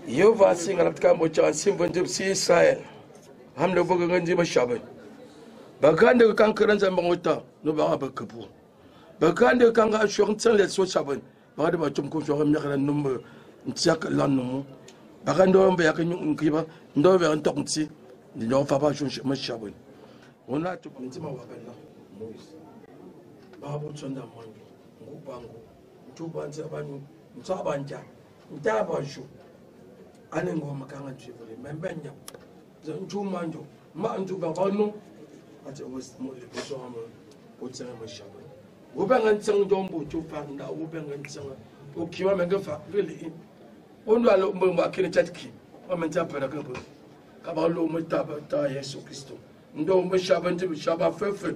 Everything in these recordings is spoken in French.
Yehova singalap kambo chan simpan si Israel. Hamle boga nganji ma shaban. Bagande kan karan zan bangota no ba ba kapu. Bagande kan ga shokn tsan le so shaban. Bagade ba tum ko shokn nyakala numbe ntsak lan no. Bagande on ba yakin nkiba ndo be an toknti ni no fa ba shon ma shaban. Ona to nti ma wa bella. Moise. Ba bo tsonda manjo. Ngubango. Ntubanza abantu ntsabanja. Ntaba shu. Ane ngoma kanga chivule membenya za nchumanjo ma nchuba banu ate was mo le so ama otsanga mashaba ubenga ntsang dombo chupa nda ubenga ntsanga ukiwa mengafa really ondo alo mbo akini chatki amenta para kampo kabalo mutaba ta Yesu Kristo ndo mashaba nti shaba fefe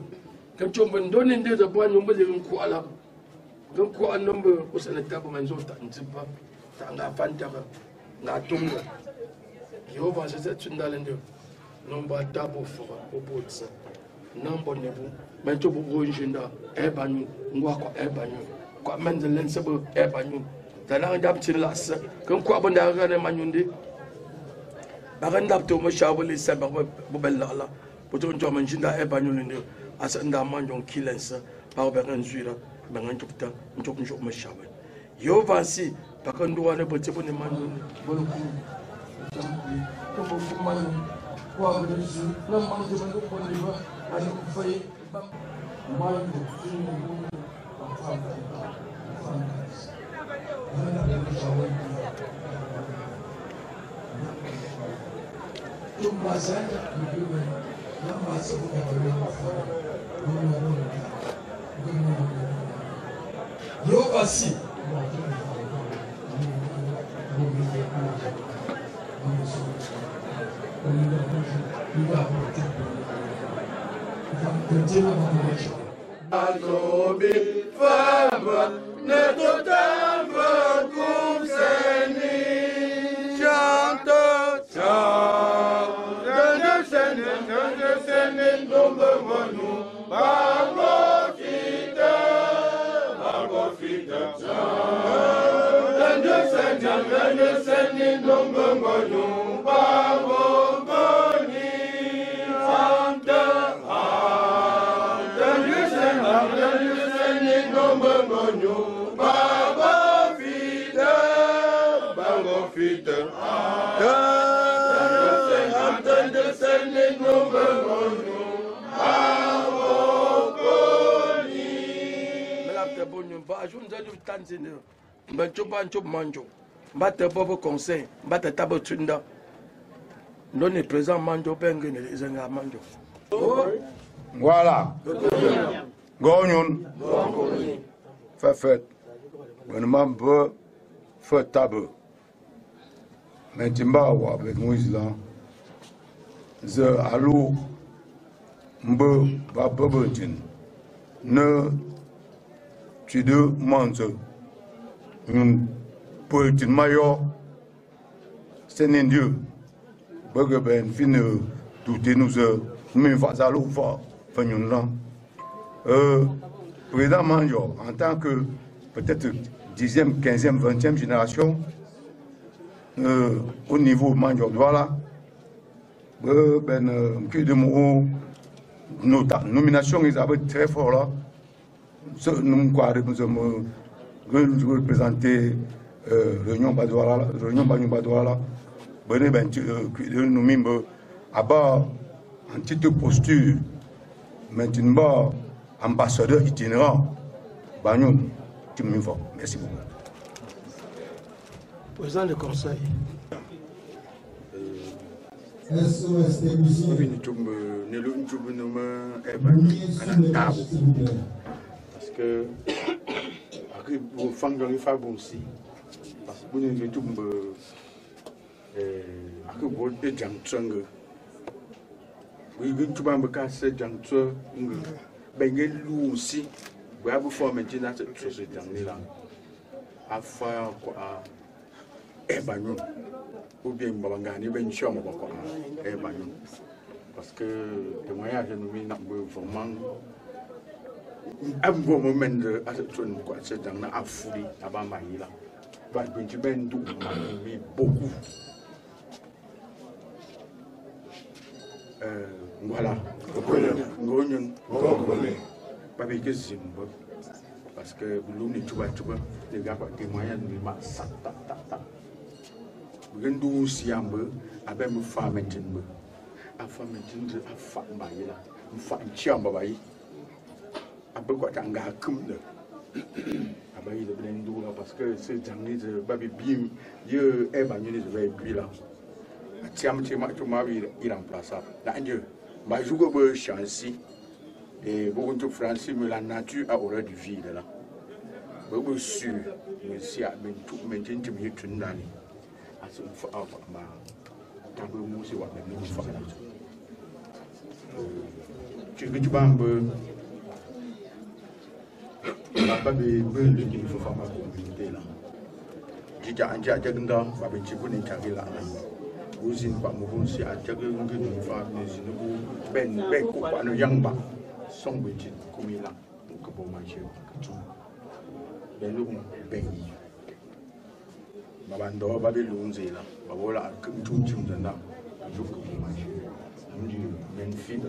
kachombo ndoni ndeza bwanyu mbo le nku ala nku anombo usana tabo manzo ta ntipa tanga fantaba na tunga Yehova sasa tundalende nomba tabo fora obotsa nambo nebu mento bugonjinda ebanyu ngwako ebanyu kwa menzelen sabo ebanyu dana ndap tilasa kan kwa banda gane manyundi bagandap to mo shabuli saba bubella ala boto njo manjinda ebanyu ndio asa nda manjon kilensa ba ba nzwira bangan tukta ntok njo mo shabe Yehova si pakando wane bote bone manu boluku to bo manu kwa bodisu na manje bando boniba ani kufai manu sinu afanta tumbazanga mbiwe na masabu ya Yehova si Adobe fava ne totamba cum seni chanta cha de senen dombe manu bago fita cha de senen dombe manu bago boni anta Voilà. Gognon. Fait. Bonnement peu fait table. Mais timba wa avec Moïse là. Ze alou mbe ba bobotin. Ne tu de manze. Un poète mayor c'est Dieu. que ben fin tout nous mais va aller voir venir là président Manjo en tant que peut-être 10e, 15e, 20e génération au niveau Manjo voilà ben que de mon nomination ils avaient très fort là nous quoi nous représenter réunion Badouala ben nous même à bas en petite posture maintenant ambassadeur itinérant Bagnon merci beaucoup. Président du conseil. Parce que vous faites un peu aussi. Parce que vous avez tout vous avez jangtsung. Vous avez tout un peu cassé jangtsung. Ben vous aussi. Vous avez formé une société là. À faire quoi? Bagnon. Ou bien Babangani, ben Chom, Bagnon. Parce que le moyen de nous mettre vraiment un bon moment de quoi c'est dans la folie à Bamaïla. Tu ben tout beaucoup. Voilà. Parce que l'on est tout bas, les gars, des moyens de masse. Vous avez aussi un peu, avec une femme maintenant. Une femme maintenant, une femme baïla, une femme chiamba baï. Avec quoi t'en gars comme le. Abaï le blendo là parce que c'est jamais de baby bim, Dieu est bagné de baby là. Tiens, tu m'as vu irremplaçable. Là, Dieu, ma joue que chance et beaucoup de Français, mais la nature a horreur du vide là. Beaucoup sûr, mais si à tout maintenant tu me tues dans les. Tu veux pas un peu la pas de beurre qui faut faire ma communauté là. J'ai un diagenda, va be tu connais carré là. Vous pas mon si à diagenda que nous faire nous ben ko pa no yamba son petit comme là donc pour manger ben le ben Babando Babylonze là, Babola, comme tout le monde là, je vous dis, une fille que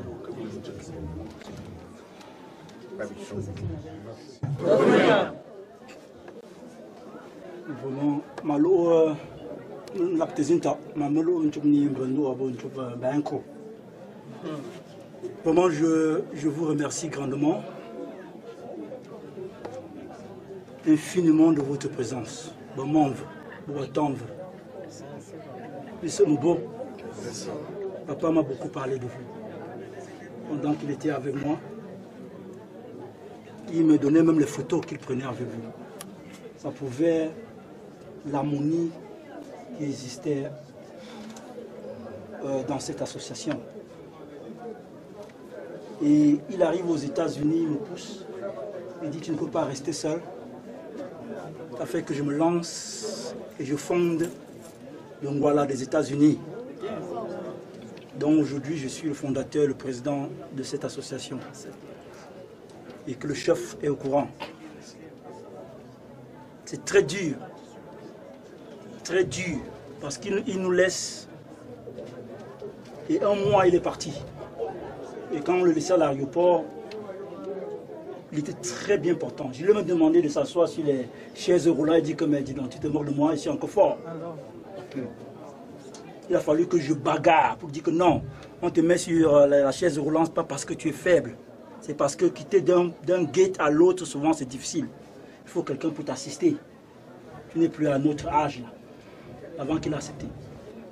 vous vraiment, malo, la petite mamelo, un chumni, un bando, un banco. Vraiment, je vous remercie grandement, infiniment de votre présence. Bon membre. Pour attendre. Nous sommes beaux. Papa m'a beaucoup parlé de vous. Pendant qu'il était avec moi, il me donnait même les photos qu'il prenait avec vous. Ça prouvait l'harmonie qui existait dans cette association. Et il arrive aux États-Unis, il me pousse, il dit tu ne peux pas rester seul. Ça fait que je me lance et je fonde le Ngwala des États-Unis. Donc aujourd'hui, je suis le fondateur, le président de cette association. Et que le chef est au courant. C'est très dur, parce qu'il nous laisse. Et un mois, il est parti. Et quand on le laissait à l'aéroport, il était très bien portant. Je lui ai même demandé de s'asseoir sur les chaises roulantes. Il dit que tu te moques de moi, je suis encore fort. Il a fallu que je bagarre pour dire que non, on te met sur la chaise roulante pas parce que tu es faible. C'est parce que quitter d'un gate à l'autre, souvent c'est difficile. Il faut quelqu'un pour t'assister. Tu n'es plus à notre âge là, avant qu'il a accepté.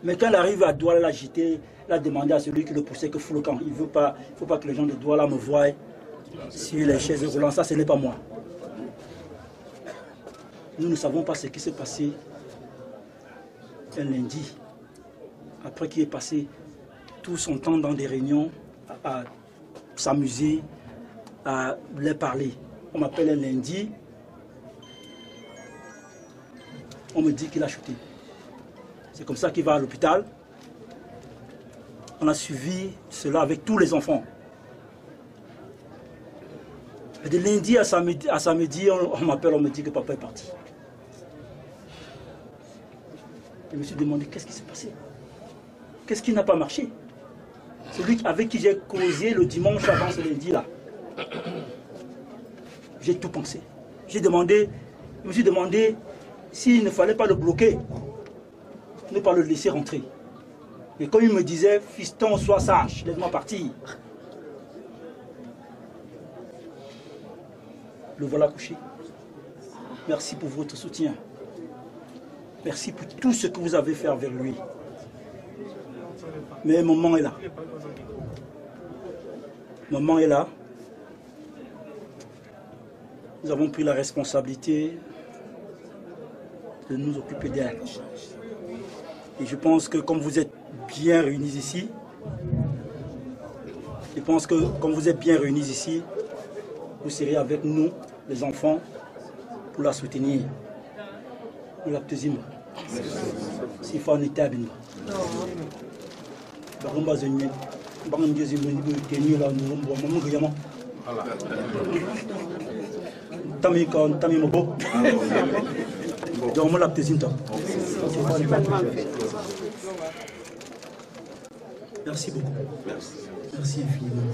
Mais quand il arrive à Douala, il a demandé à celui qui le poussait que fout le camp. Il ne faut pas que les gens de Douala me voient sur les chaises roulantes. Ça, ce n'est pas moi. Nous ne savons pas ce qui s'est passé un lundi. Après qu'il ait passé tout son temps dans des réunions, à s'amuser, à les parler. On m'appelle un lundi. On me dit qu'il a chuté. C'est comme ça qu'il va à l'hôpital. On a suivi cela avec tous les enfants. Et de lundi à samedi, on m'appelle, on me dit que papa est parti. Je me suis demandé qu'est-ce qui s'est passé. Qu'est-ce qui n'a pas marché? Celui avec qui j'ai causé le dimanche avant ce lundi-là. J'ai tout pensé. Je me suis demandé s'il ne fallait pas le bloquer, ne pas le laisser rentrer. Et comme il me disait, fiston, sois sage, laisse-moi partir. Le voilà couché. Merci pour votre soutien. Merci pour tout ce que vous avez fait envers lui. Mais maman est là. Maman est là. Nous avons pris la responsabilité de nous occuper d'elle. Et je pense que comme vous êtes bien réunis ici, vous serez avec nous, les enfants, pour la soutenir. Nous la petite. Si on était à Bino. Merci beaucoup. Merci infiniment.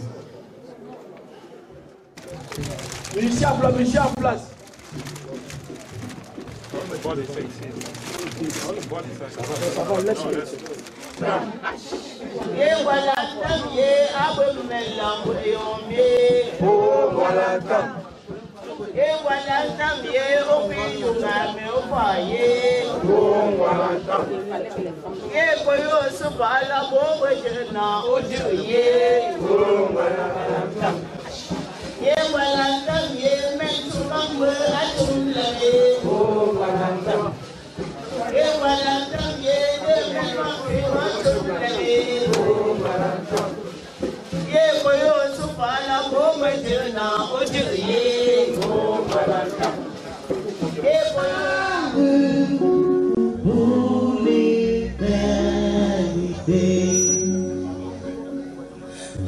Musicien en place.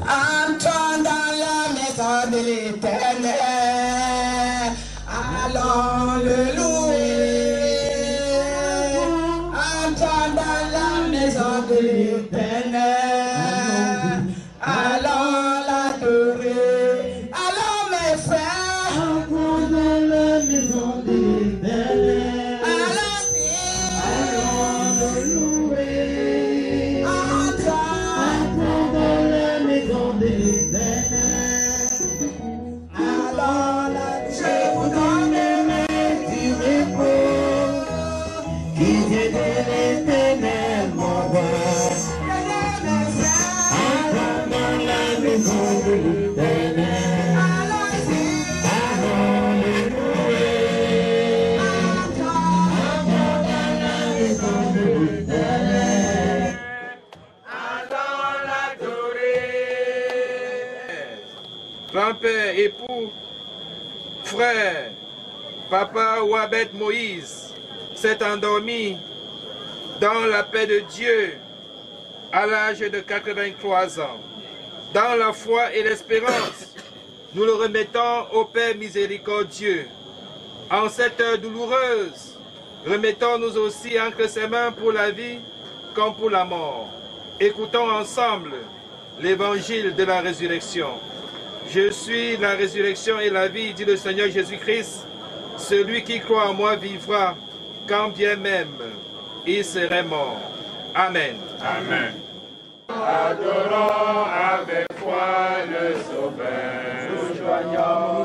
Entrons dans la maison de l'Éternel, allons le louer. Entrons dans la maison de l'Éternel, allons l'adorer. Allons mes frères, entrons dans la maison de l'Éternel, allons le louer. Entrons dans la maison de l'Éternel. Alors là, je vous donne du repos, qui vient de l'Éternel, mon roi. Allons dans la maison de l'Éternel, allons le louer. Entrons dans la maison de l'Éternel. Grand-père, époux, frère, papa Wabet Moïse s'est endormi dans la paix de Dieu à l'âge de 83 ans. Dans la foi et l'espérance, nous le remettons au Père miséricordieux. En cette heure douloureuse, remettons-nous aussi entre ses mains pour la vie comme pour la mort. Écoutons ensemble l'évangile de la résurrection. Je suis la résurrection et la vie, dit le Seigneur Jésus-Christ. Celui qui croit en moi vivra, quand bien même il serait mort. Amen. Amen. Adorons avec foi le Sauveur. Nous joignons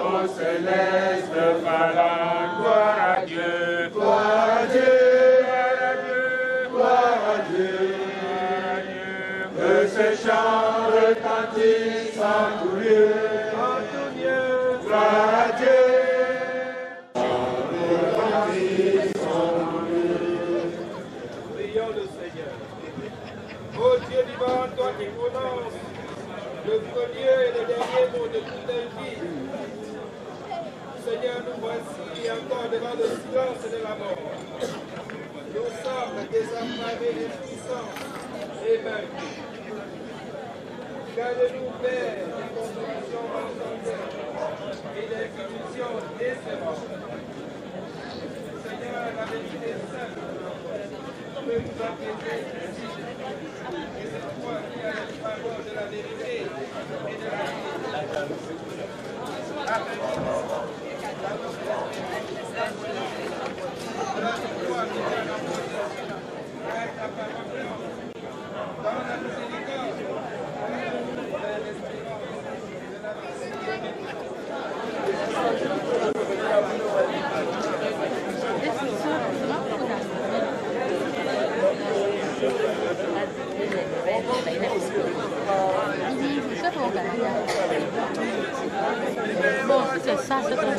au céleste phalange. Gloire à Dieu. Gloire à Dieu. Gloire à Dieu. Que ce chant retentisse en tout lieu. Gloire à Dieu. Prions le Seigneur. Ô Dieu vivant, toi qui prononces le premier et le dernier mot de toute la vie. Seigneur, nous voici encore devant le silence de la mort. Nous sommes désemparés et puissants et vaincu. Garde-nous, Père, des consommations horizontaires et des punitions décevantes. Seigneur, la vérité seule peut nous apaiser ici. Et c'est toi qui as les paroles de la vérité et de la vie. Bon, c'est ça, c'est ton ami.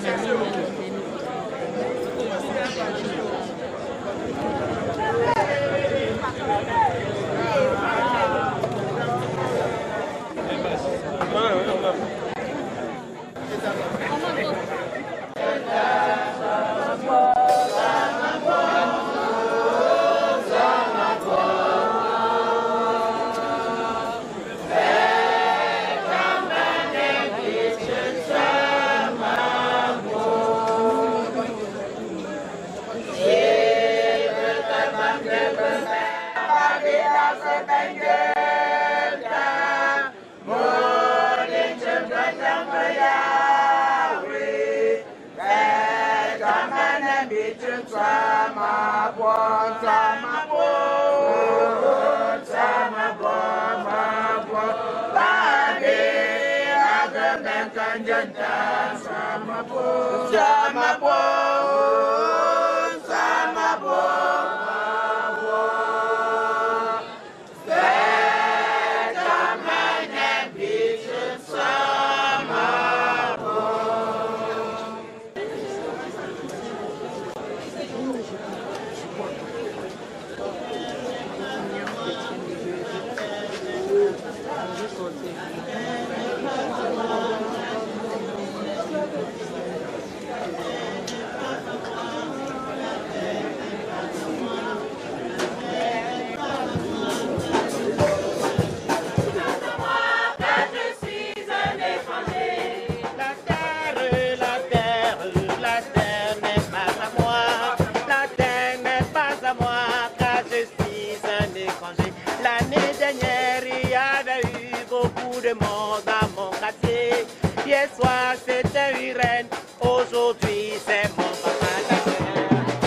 Hier soir c'était une reine, aujourd'hui c'est mon papa. La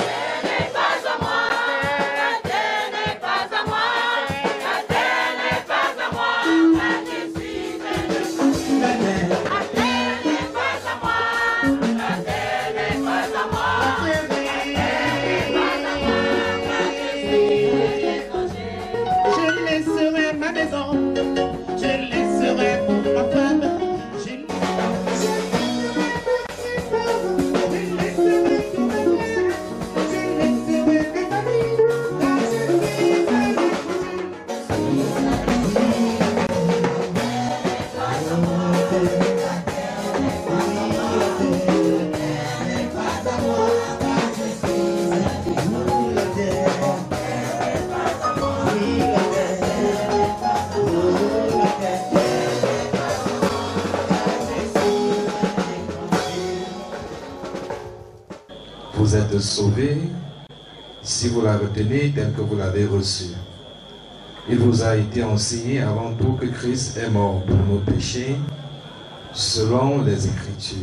terre n'est pas à moi, la terre n'est pas à moi, la terre n'est pas à moi, car je suis un étranger. La terre n'est pas à moi, la terre n'est pas à moi, la terre n'est pas à moi, car je suis un étranger. Je laisserai ma maison, je laisserai ma femme. Vous êtes sauvés si vous la retenez telle que vous l'avez reçue. Il vous a été enseigné avant tout que Christ est mort pour nos péchés, selon les Écritures,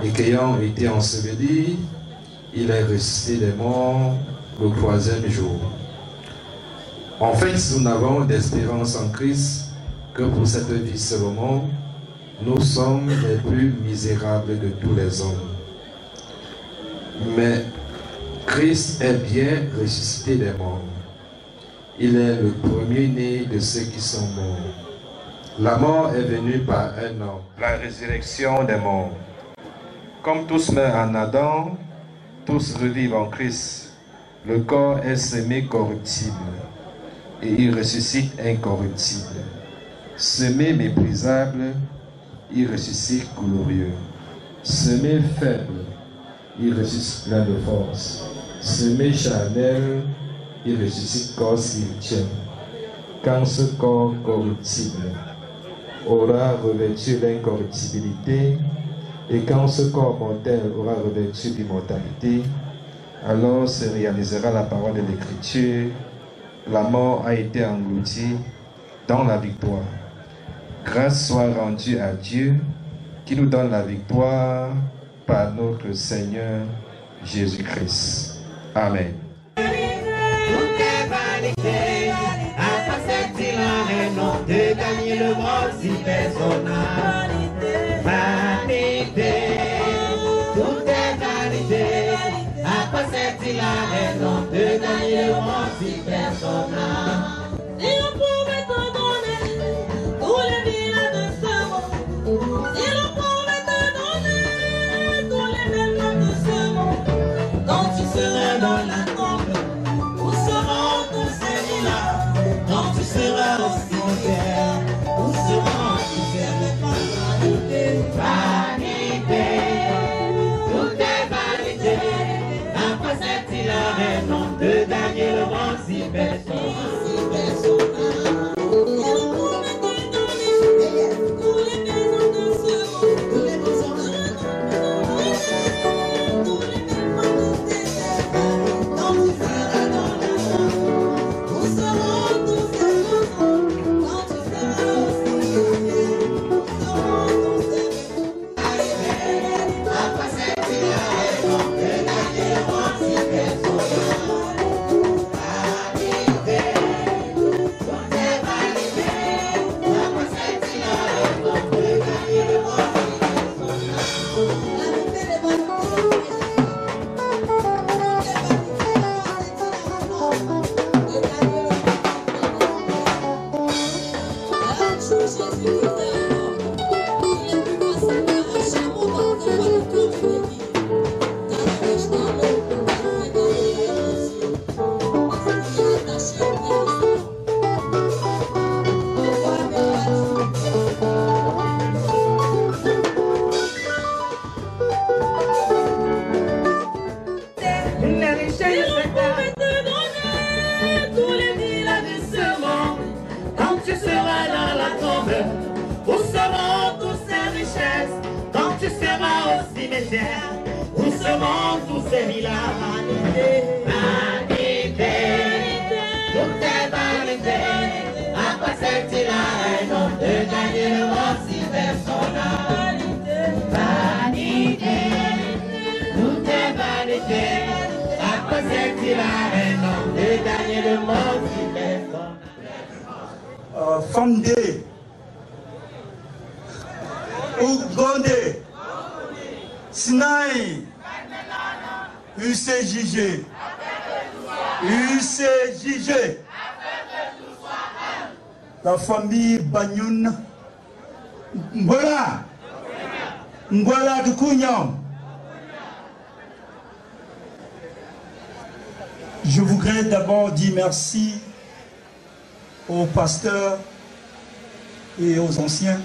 et qu'ayant été enseveli, il est ressuscité des morts le 3e jour. En fait, nous n'avons d'espérance en Christ que pour cette vie seulement. Nous sommes les plus misérables de tous les hommes. Mais Christ est bien ressuscité des morts. Il est le premier-né de ceux qui sont morts. La mort est venue par un homme. La résurrection des morts. Comme tous meurent en Adam, tous revivent en Christ. Le corps est semé corruptible et il ressuscite incorruptible. Semé méprisable, il ressuscite glorieux. Semé faible, il ressuscite plein de force. Semé charnel, il ressuscite corps qui tient. quand ce corps corruptible aura revêtu l'incorruptibilité, et quand ce corps mortel aura revêtu l'immortalité, alors se réalisera la parole de l'Écriture: la mort a été engloutie dans la victoire. Grâce soit rendue à Dieu qui nous donne la victoire par notre Seigneur Jésus-Christ. Amen. Tout est validé, à passer la non de gagner le monde si personne n'a vanité. Tout est validé, à passer la non de gagner le monde si personne n'a. Si l'on pouvait te donner tous les villas de ce monde, si l'on pouvait te donner tous les belles de ce monde, quand tu seras dans la tombe, où seront tous ces villas? Quand tu seras au cimetière, où seront tous ces villas? Vanité, tout est validé, après cette il a raison de gagner le monde si personne. Où seront tous ces villas? Vanité, tout est validé, après cette il a de gagner le monde si personne n'a. Vanité, tout est validé, après cette il a de gagner le monde si personne n'a. Fondé, Ougondé, Sinaï, UCJG, UCJG, la famille Bagnoun, Mbola, Mbola Kukunyam. Je voudrais d'abord dire merci aux pasteurs et aux anciens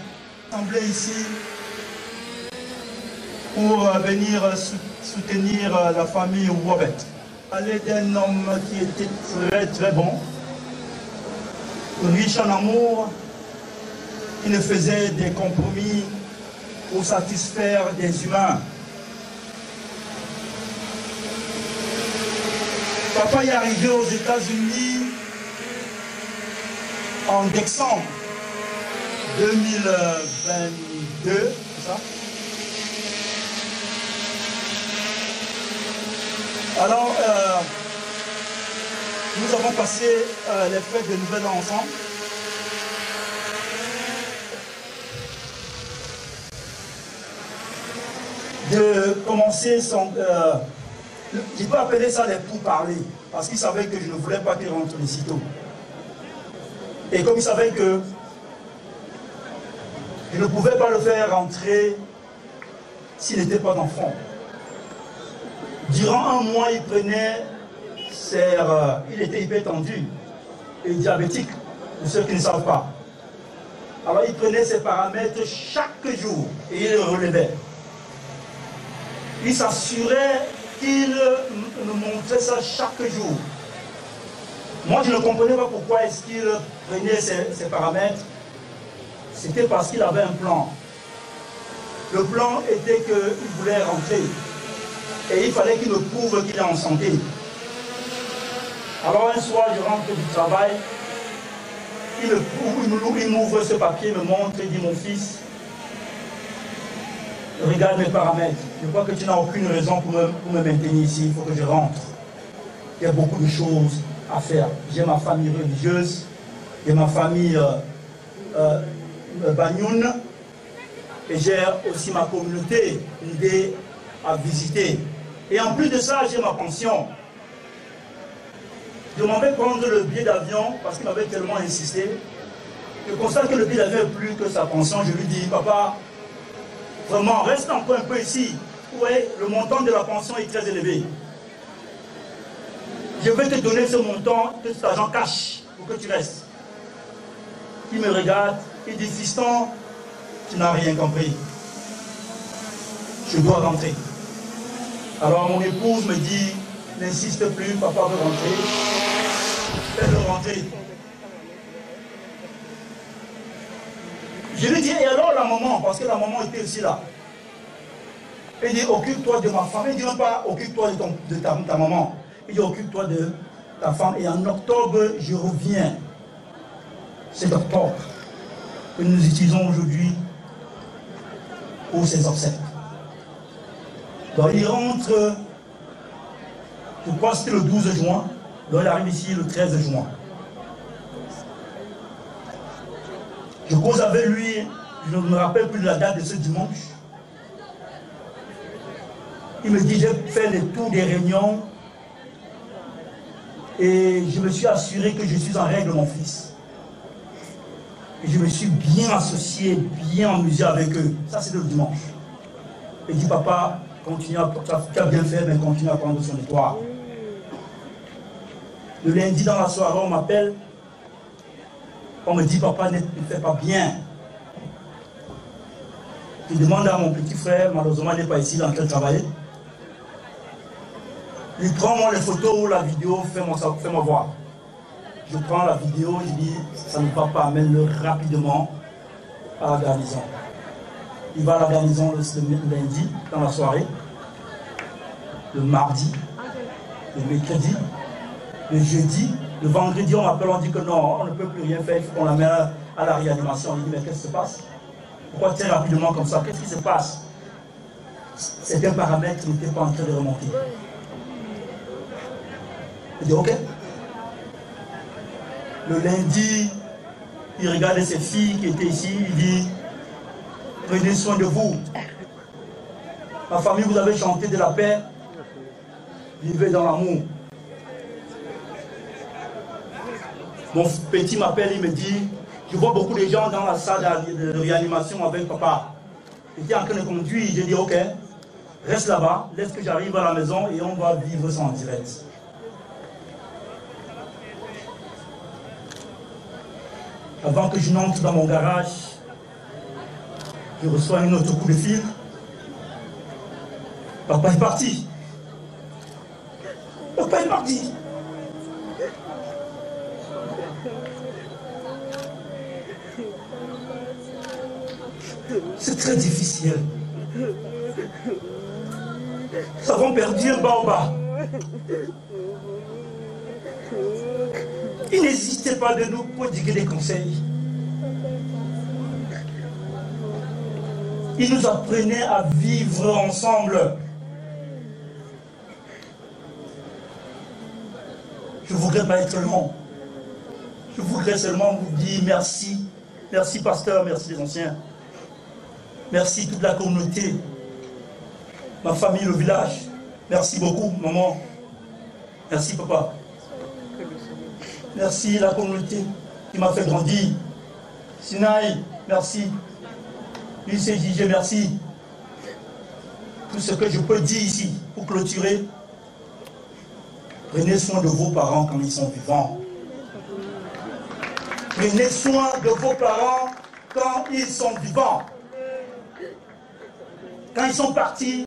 assemblés ici pour venir soutenir la famille Wabet. Parler d'un homme qui était très très bon, riche en amour, qui ne faisait des compromis pour satisfaire des humains. Papa est arrivé aux États-Unis en décembre 2022, c'est ça? Alors, nous avons passé les fêtes de Nouvel An ensemble. De commencer son... il peut appeler ça les pourparlers, parce qu'il savait que je ne voulais pas qu'il rentre de sitôt. Et comme il savait que je ne pouvais pas le faire rentrer s'il n'était pas d'enfant. Durant un mois, il prenait il était hypertendu et diabétique, pour ceux qui ne savent pas. Alors il prenait ses paramètres chaque jour et il le relevait. Il s'assurait qu'il nous montrait ça chaque jour. Moi, je ne comprenais pas pourquoi est-ce qu'il prenait ces paramètres. C'était parce qu'il avait un plan. Le plan était qu'il voulait rentrer. Et il fallait qu'il me prouve qu'il est en santé. Alors un soir, je rentre du travail. Il m'ouvre ce papier, me montre, il dit, mon fils, regarde mes paramètres. Je crois que tu n'as aucune raison pour me maintenir ici. Il faut que je rentre. Il y a beaucoup de choses à faire. J'ai ma famille religieuse, j'ai ma famille Bagnoun, et j'ai aussi ma communauté idée à visiter. Et en plus de ça, j'ai ma pension. Je m'en vais prendre le billet d'avion parce qu'il m'avait tellement insisté. Je constate que le billet d'avion est plus que sa pension. Je lui dis, papa, vraiment, reste encore un peu ici. Vous voyez, le montant de la pension est très élevé. Je vais te donner ce montant, que cet argent cash, pour que tu restes. Il me regarde, il dit, fiston, tu n'as rien compris. Je dois rentrer. Alors mon épouse me dit, n'insiste plus, papa veut rentrer. Elle veut rentrer. Je lui dis, et alors la maman, parce que la maman était aussi là. Elle dit, occupe-toi de ma femme. Elle dit même pas, occupe-toi de ta maman. Il dit, occupe-toi de ta femme. Et en octobre, je reviens. C'est octobre que nous utilisons aujourd'hui pour ces obsèques. Donc il rentre, je crois que c'était le 12 juin, donc il arrive ici le 13 juin. Je cause avec lui, je ne me rappelle plus de la date de ce dimanche. Il me dit, j'ai fait le tour des réunions et je me suis assuré que je suis en règle, mon fils. Et je me suis bien associé, bien amusé avec eux. Ça, c'était le dimanche. Il dit, papa, continue à, tu as bien fait, mais continue à prendre son histoire. Le lundi dans la soirée, on m'appelle. On me dit, papa, ne fais pas bien. Je demande à mon petit frère, malheureusement, il n'est pas ici, dans lequel travailler. Il prend moi les photos ou la vidéo, fais-moi voir. Je prends la vidéo, je dis, ça ne va pas, amène-le rapidement à la garnison. Il va à la garnison le lundi, dans la soirée, le mardi, le mercredi, le jeudi, le vendredi, on m'appelle, on dit que non, on ne peut plus rien faire, il faut qu'on l'amène à la réanimation. On dit, mais qu'est-ce qui se passe? Pourquoi très rapidement comme ça? Qu'est-ce qui se passe? C'était un paramètre qui n'était pas en train de remonter. Il dit, ok. Le lundi, il regardait ses filles qui étaient ici, il dit, prenez soin de vous. Ma famille, vous avez chanté de la paix, vivez dans l'amour. Mon petit m'appelle, il me dit, je vois beaucoup de gens dans la salle de réanimation avec papa. Il était en train de conduire, j'ai dit, ok, reste là-bas, laisse que j'arrive à la maison et on va vivre ça en direct. Avant que je n'entre dans mon garage, je reçois un autre coup de fil. Papa est parti. Papa est parti. C'est très difficile. Nous avons perdu un baobab. Il n'hésitait pas de nous prodiguer des conseils. Il nous apprenait à vivre ensemble. Je voudrais pas être long. Je voudrais seulement vous dire merci. Merci pasteur, merci les anciens. Merci toute la communauté. Ma famille, le village. Merci beaucoup, maman. Merci, papa. Merci la communauté qui m'a fait grandir. Sinaï, merci. l'UCJG, merci. Tout ce que je peux dire ici pour clôturer. Prenez soin de vos parents quand ils sont vivants. Prenez soin de vos parents quand ils sont vivants. Quand ils sont partis,